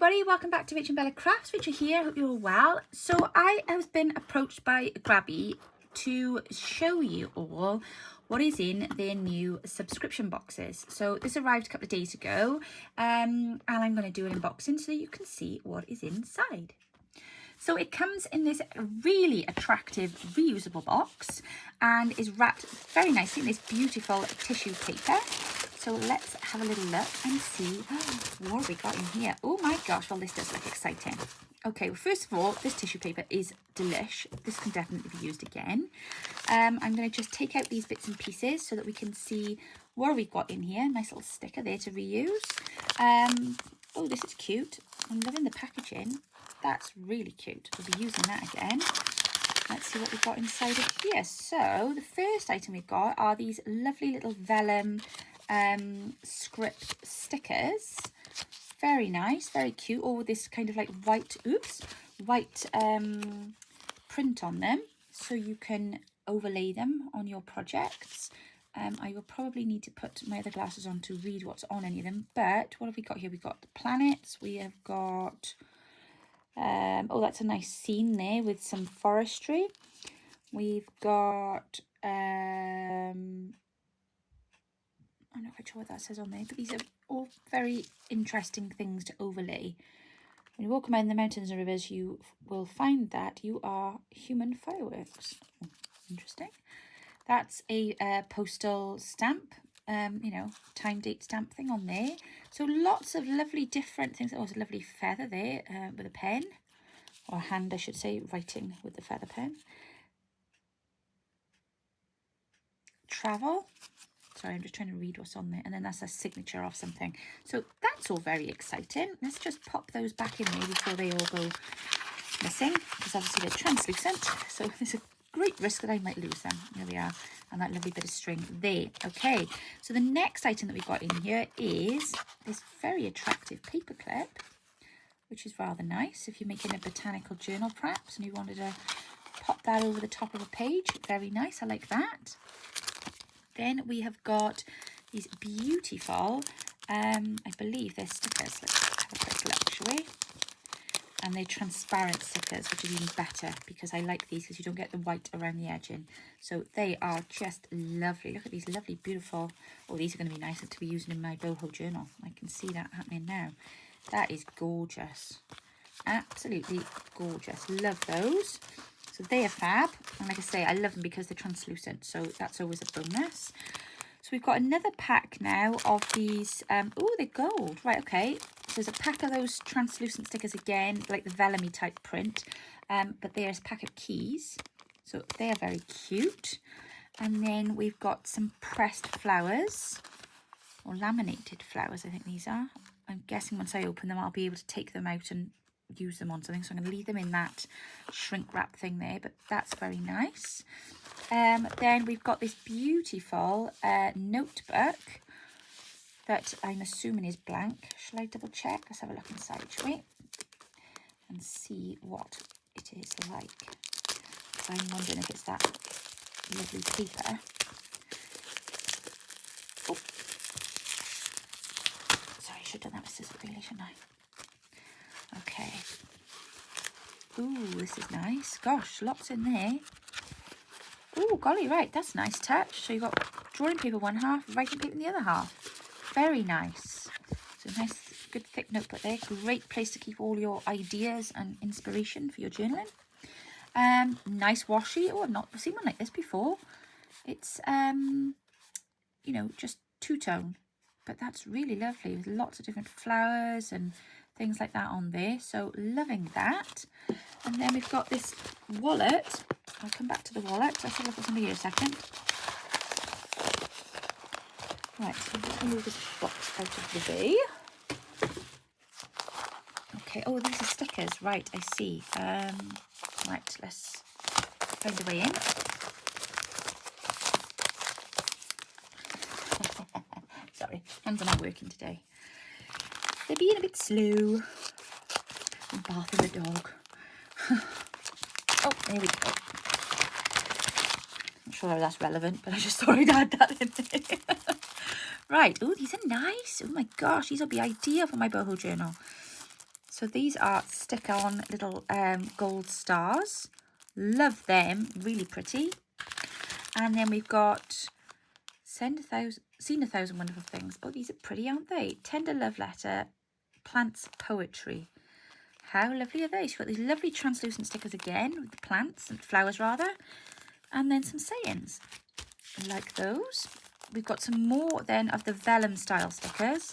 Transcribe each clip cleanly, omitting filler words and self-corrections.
everybody, welcome back to RachandBella Crafts. Rachel here, hope you're well. So I have been approached by Grabie to show you all what is in their new subscription boxes. So this arrived a couple of days ago, and I'm going to do an unboxing so that you can see what is inside. So it comes in this really attractive reusable box and is wrapped very nicely in this beautiful tissue paper. So let's have a little look and see what we got in here. Oh my gosh, well this does look exciting. Okay, well first of all, this tissue paper is delish. This can definitely be used again. I'm going to just take out these bits and pieces so that we can see what we've got in here. Nice little sticker there to reuse. Oh, this is cute. I'm loving the packaging. That's really cute. We'll be using that again. Let's see what we've got inside of here. So the first item we've got are these lovely little vellum script stickers. Very nice, very cute, all with this kind of like white print on them, so you can overlay them on your projects. I will probably need to put my other glasses on to read what's on any of them, but what have we got here? We've got the planets, we have got oh, that's a nice scene there with some forestry. We've got I'm not quite sure what that says on there, but these are all very interesting things to overlay. When you walk around the mountains and rivers, you will find that you are human fireworks. Interesting. That's a postal stamp, you know, time date stamp thing on there. So lots of lovely different things. Oh, there's a lovely feather there with a pen, or a hand I should say, writing with the feather pen. Travel. Sorry, I'm just trying to read what's on there. And then that's a signature of something. So that's all very exciting. Let's just pop those back in there before they all go missing, because obviously they're translucent. So there's a great risk that I might lose them. There we are. And that lovely bit of string there. Okay, so the next item that we've got in here is this very attractive paper clip, which is rather nice if you're making a botanical journal perhaps and you wanted to pop that over the top of a page. Very nice, I like that. Then we have got these beautiful, I believe they're stickers. Let's have a quick look, shall we? And they're transparent stickers, which is even better because I like these because you don't get the white around the edging. So they are just lovely. Look at these lovely, beautiful. Oh, these are going to be nice to be using in my boho journal. I can see that happening now. That is gorgeous. Absolutely gorgeous. Love those. So they are fab, and like I say, I love them because they're translucent, so that's always a bonus. So we've got another pack now of these, oh, they're gold, right, okay. So there's a pack of those translucent stickers again, like the vellum-y type print, but there's a pack of keys, so they are very cute. And then we've got some pressed flowers, or laminated flowers, I think these are. I'm guessing once I open them, I'll be able to take them out and use them on something, so I'm going to leave them in that shrink wrap thing there, but that's very nice. Then we've got this beautiful notebook that I'm assuming is blank. Shall I double check? Let's have a look inside, shall we? And see what it is like. So I'm wondering if it's that lovely paper. Oh, sorry, I should have done that with scissors really, shouldn't I? Okay. Ooh, this is nice. Gosh, lots in there. Ooh, golly, right, that's a nice touch. So you've got drawing paper one half, writing paper in the other half. Very nice. So nice, good thick notebook there. Great place to keep all your ideas and inspiration for your journaling. Nice washi. Oh, I've not seen one like this before. It's, you know, just two-tone. But that's really lovely with lots of different flowers and things like that on there, so loving that. And then we've got this wallet. I'll come back to the wallet. Let's have a look at something here a second. Right, so I'm just going to move this box out of the way. Okay, oh, these are stickers. Right, I see. Right, let's find a way in. Sorry, hands are not working today. They're being a bit slow. I'm bathing the dog. Oh, there we go. Not sure how that's relevant, but I just thought I'd add that in there. Right. Oh, these are nice. Oh my gosh, these will be ideal for my boho journal. So these are stick-on little gold stars. Love them, really pretty. And then we've got Seen a Thousand Wonderful Things. Oh, these are pretty, aren't they? Tender Love Letter, Plants Poetry. How lovely are they? She's got these lovely translucent stickers again with the plants and flowers rather. And then some sayings. I like those. We've got some more then of the vellum style stickers.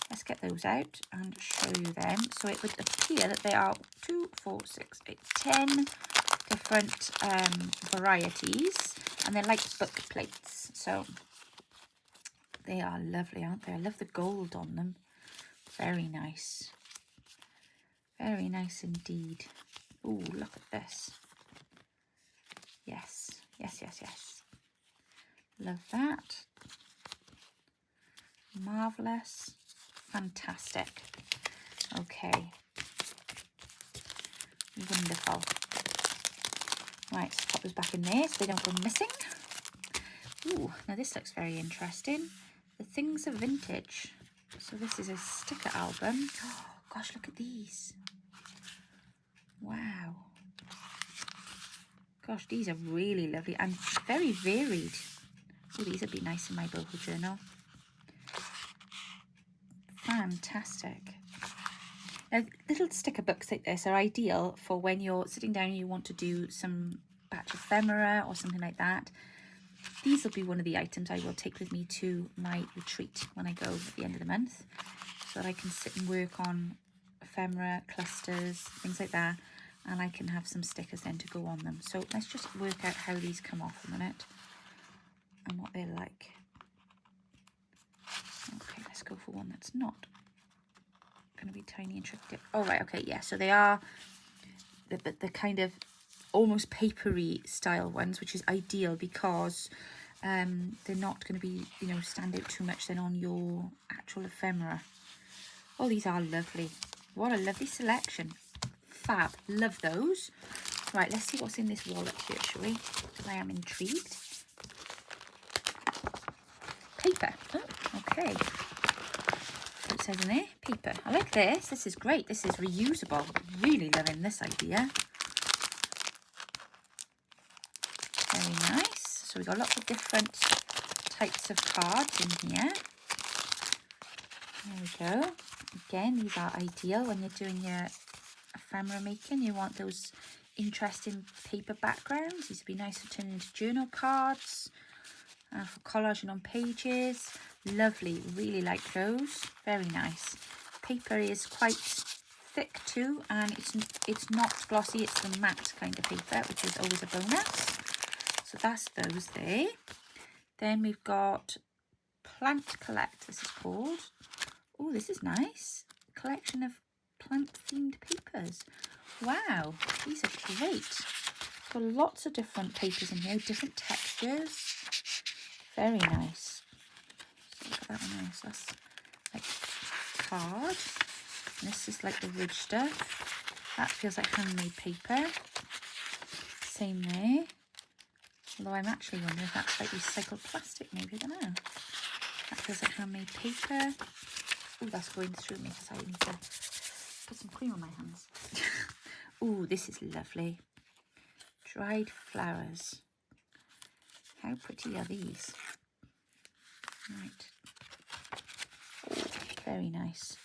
Let's get those out and show you them. So it would appear that there are 2, 4, 6, 8, 10 different varieties. And they're like book plates. So they are lovely, aren't they? I love the gold on them. Very nice. Very nice indeed. Oh, look at this. Yes, yes, yes, yes. Love that. Marvellous. Fantastic. Okay. Wonderful. Right, let's pop those back in there so they don't go missing. Ooh, now this looks very interesting. The Things of Vintage. So this is a sticker album. Oh, gosh, look at these. Wow. Gosh, these are really lovely and very varied. Oh, these would be nice in my boho journal. Fantastic. Now, little sticker books like this are ideal for when you're sitting down and you want to do some batch ephemera or something like that. These will be one of the items I will take with me to my retreat when I go at the end of the month, so that I can sit and work on ephemera, clusters, things like that, and I can have some stickers then to go on them. So let's just work out how these come off a minute and what they're like. Okay, let's go for one that's not going to be tiny and tricky. Oh, right, okay, yeah, so they are the kind of almost papery style ones, which is ideal because they're not going to be, you know, stand out too much then on your actual ephemera. Oh, these are lovely. What a lovely selection. Fab. Love those. Right, let's see what's in this wallet here, shall we? Because I am intrigued. Paper. Oh, okay. What it says in there? Paper. I like this. This is great. This is reusable. Really loving this idea. Very nice. So we've got lots of different types of cards in here. There we go. Again, these are ideal when you're doing your ephemera making. You want those interesting paper backgrounds. These would be nice for turning into journal cards, for collaging on pages. Lovely. Really like those. Very nice. Paper is quite thick too, and it's not glossy. It's the matte kind of paper, which is always a bonus. So that's those there. Then we've got Plant Collect, this is called. Oh, this is nice. Collection of plant-themed papers. Wow, these are great. Got lots of different papers in here, different textures. Very nice. So look at that one there. So that's like card. And this is like the ridge stuff. That feels like handmade paper. Same there. Although I'm actually wondering if that's like recycled plastic, maybe, I don't know. That feels like handmade paper. Oh, that's going through me because I need to put some cream on my hands. Oh, this is lovely. Dried flowers. How pretty are these? Right. Oh, very nice.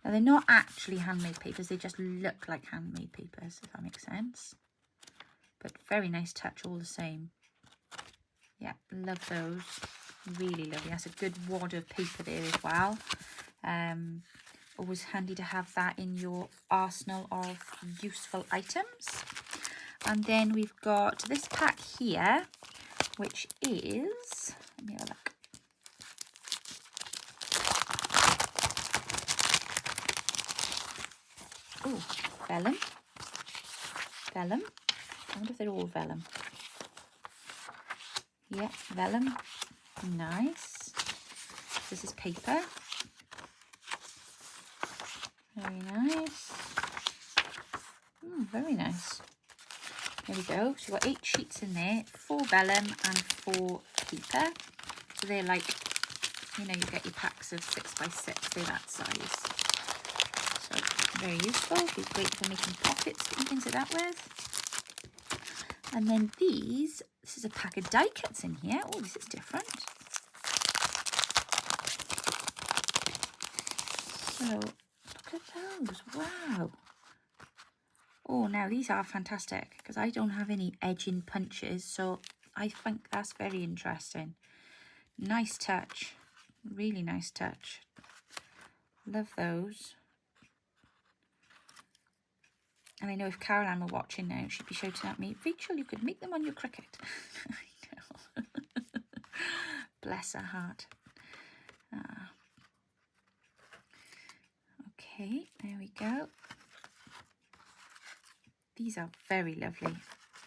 Now, they're not actually handmade papers. They just look like handmade papers, if that makes sense. But very nice touch all the same. Yeah, love those. Really lovely. That's a good wad of paper there as well. Always handy to have that in your arsenal of useful items. And then we've got this pack here, which is, let me have a look. Oh, vellum. Vellum. I wonder if they're all vellum. Yeah, vellum. Nice. This is paper. Very nice. Very nice. There we go. So we've got 8 sheets in there, 4 vellum and 4 paper. So they're like, you know, you get your packs of 6 by 6. They're that size. Very useful. Be great for making pockets and things like that with. And then this is a pack of die cuts in here. Oh, this is different. So look at those. Wow. Oh, now these are fantastic because I don't have any edging punches, so I think that's very interesting. Nice touch. Really nice touch. Love those. And I know if Caroline were watching now, she'd be shouting at me, Rachel, you could make them on your Cricut. I know. Bless her heart. Okay, there we go. These are very lovely.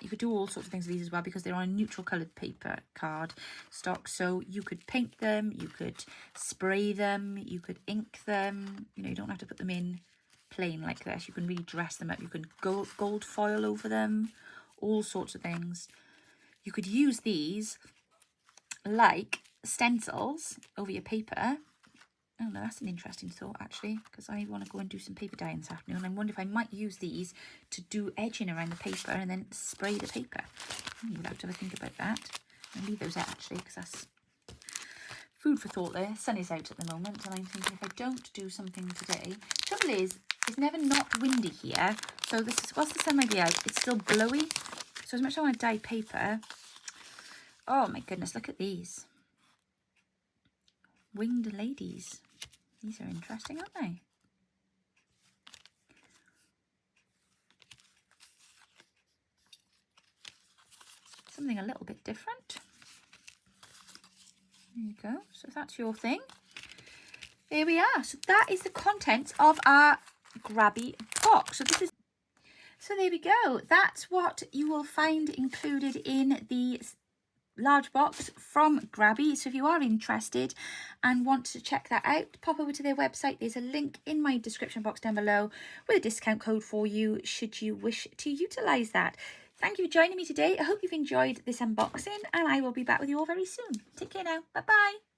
You could do all sorts of things with these as well because they're on a neutral coloured paper card stock. So you could paint them, you could spray them, you could ink them. You know, you don't have to put them in plain like this. You can really dress them up. You can gold foil over them, all sorts of things. You could use these like stencils over your paper. Oh no, that's an interesting thought actually, because I want to go and do some paper dyeing this afternoon. I wonder if I might use these to do edging around the paper and then spray the paper. We'll have to have a think about that. I'll leave those out actually, because that's food for thought there. Sun is out at the moment and I'm thinking if I don't do something today. Trouble is, it's never not windy here. So this is, whilst the sun might be out, it's still blowy. So as much as I want to dye paper, oh my goodness, look at these. Winged ladies. These are interesting, aren't they? Something a little bit different. There you go. So if that's your thing, there we are. So that is the contents of our Grabie box. So there we go. That's what you will find included in the large box from Grabie. So if you are interested and want to check that out, pop over to their website. There's a link in my description box down below with a discount code for you should you wish to utilize that. Thank you for joining me today. I hope you've enjoyed this unboxing and I will be back with you all very soon. Take care now. Bye bye.